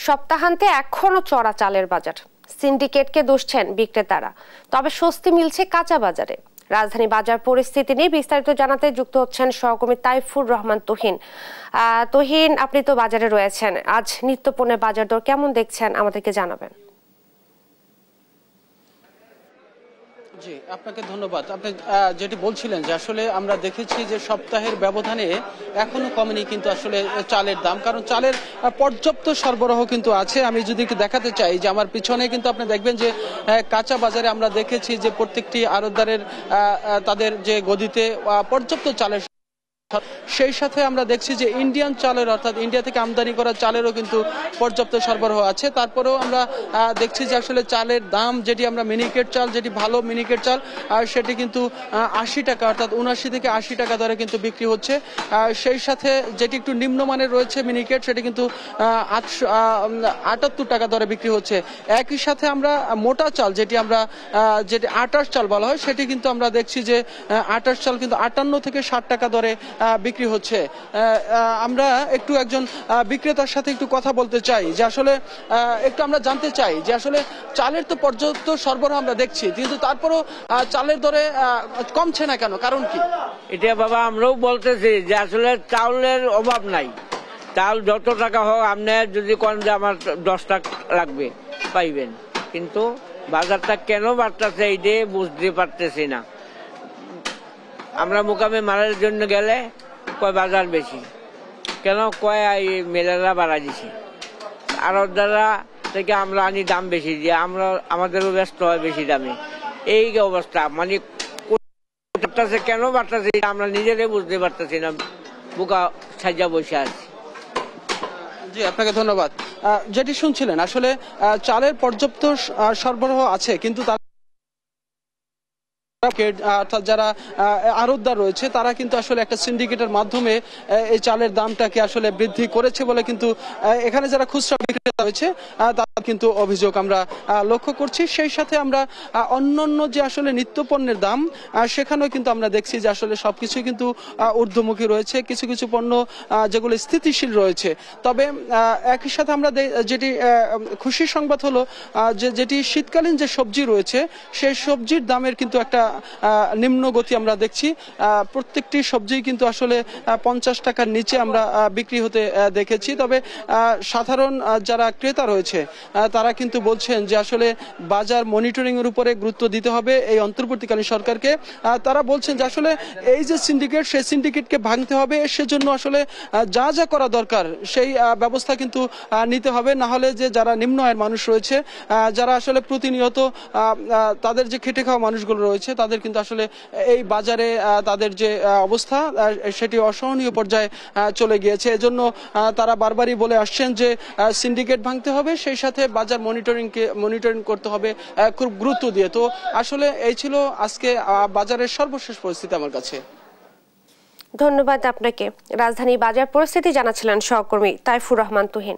সপ্তাহান্তে এখনো চড়া চালের বাজার, সিন্ডিকেটকে দুষছেন বিক্রেতারা। তবে স্বস্তি মিলছে কাঁচা বাজারে। রাজধানী বাজার পরিস্থিতি নিয়ে বিস্তারিত জানাতে যুক্ত হচ্ছেন সহকর্মী তাইফুর রহমান তুহিন। তুহিন, আপনি তো বাজারে রয়েছেন, আজ নিত্যপণ্যের বাজার দর কেমন দেখছেন আমাদেরকে জানাবেন। জি, আপনাকে ধন্যবাদ। আপনি যেটি বলছিলেন যে আসলে আমরা দেখেছি যে সপ্তাহের ব্যবধানে এখনো কমেনি কিন্তু আসলে চালের দাম, কারণ চালের পর্যাপ্ত সরবরাহ কিন্তু আছে। আমি যদি দেখাতে চাই যে আমার পিছনে কিন্তু আপনি দেখবেন যে কাঁচা বাজারে আমরা দেখেছি যে প্রত্যেকটি আড়তদারের তাদের যে গদিতে পর্যাপ্ত চালের, সেই সাথে আমরা দেখছি যে ইন্ডিয়ান চালের অর্থাৎ ইন্ডিয়া থেকে আমদানি করা চালেরও কিন্তু পর্যাপ্ত সরবরাহ আছে। তারপরেও আমরা দেখছি যে আসলে চালের দাম, যেটি আমরা মিনিকেট চাল, যেটি ভালো মিনিকেট চাল, সেটি কিন্তু 80 টাকা অর্থাৎ 79 থেকে 80 টাকা দরে কিন্তু বিক্রি হচ্ছে। সেই সাথে যেটি একটু নিম্নমানের রয়েছে মিনিকেট, সেটি কিন্তু 78 টাকা দরে বিক্রি হচ্ছে। একই সাথে আমরা মোটা চাল, যেটি আটাশ চাল বলা হয়, সেটি কিন্তু আমরা দেখছি যে আটাশ চাল কিন্তু 58 থেকে 60 টাকা দরে বিক্রি হচ্ছে। আমরা একটু একজন বিক্রেতার সাথে একটু কথা বলতে চাই যে আসলে একটু আমরা জানতে চাই যে আসলে চালের তো পর্যাপ্ত সরবরাহ আমরা দেখছি, কিন্তু তারপরও চালের দরে কমছে না কেন, কারণ কি? এটা বাবা আমরাও বলতেছি যে আসলে চাউলের অভাব নাই। চাল যত টাকা হোক, আপনি যদি কোন যে আমার 10 টাকা লাগবে পাইবেন, কিন্তু বাজারটা কেন বাড়তেছে এইটাই বুঝতে পারতেছি না। আমরা মোকামে মারার জন্য গেলে কয় বাজার বেশি, কেন কয় মেলেরা বাড়া দিছে, আড়তদাররা থেকে আমরা আনি দাম বেশি দিয়ে আমরা আমাদেরও ব্যস্ত হয় বেশি দামে। এই অবস্থা, মানে কেন বাড়তেছে আমরা নিজেরাই বুঝতে পারতেছি না, বোকা সাজা বসে আছি। জি, আপনাকে ধন্যবাদ। যেটি শুনছিলেন আসলে চালের পর্যাপ্ত সরবরাহ আছে, কিন্তু অর্থাৎ যারা আড়তদার রয়েছে তারা কিন্তু আসলে একটা সিন্ডিকেটের মাধ্যমে এই চালের দামটাকে আসলে বৃদ্ধি করেছে বলে কিন্তু এখানে যারা খুচরা বিক্রেতা রয়েছে তারা কিন্তু অভিযোগ আমরা লক্ষ্য করছি। সেই সাথে আমরা অন্যান্য যে আসলে নিত্যপণ্যের দাম, সেখানেও কিন্তু আমরা দেখছি যে আসলে সবকিছু কিন্তু ঊর্ধ্বমুখী রয়েছে, কিছু কিছু পণ্য যেগুলো স্থিতিশীল রয়েছে। তবে একই সাথে আমরা যেটি খুশির সংবাদ হলো যে যেটি শীতকালীন যে সবজি রয়েছে, সেই সবজির দামের কিন্তু একটা নিম্ন গতি আমরা দেখছি। প্রত্যেকটি সবজি কিন্তু আসলে 50 টাকার নিচে আমরা বিক্রি হতে দেখেছি। তবে সাধারণ যারা ক্রেতা রয়েছে তারা কিন্তু বলছেন যে আসলে বাজার মনিটরিং এর উপরে গুরুত্ব দিতে হবে এই অন্তর্বর্তীকালীন সরকারকে। তারা বলছেন যে আসলে এই যে সিন্ডিকেট, সেই সিন্ডিকেটকে ভাঙতে হবে, সেজন্য আসলে যা যা করা দরকার সেই ব্যবস্থা কিন্তু নিতে হবে। না হলে যে যারা নিম্ন আয়ের মানুষ রয়েছে, যারা আসলে প্রতিনিয়ত তাদের যে খেটে খাওয়া মানুষগুলো রয়েছে, তাদের কিন্তু আসলে এই বাজারে তাদের যে অবস্থা সেটি অসহনীয় পর্যায়ে চলে গিয়েছে। এজন্য তারা বারবারই বলে আসছেন যে সিন্ডিকেট ভাঙতে হবে, সেই সাথে বাজার মনিটরিং করতে হবে খুব গুরুত্ব দিয়ে। তো আসলে এই ছিল আজকে বাজারের সর্বশেষ পরিস্থিতি আমার কাছে। ধন্যবাদ আপনাকে। রাজধানী বাজার পরিস্থিতি জানাচ্ছিলেন সহকর্মী তাইফুর রহমান তুহিন।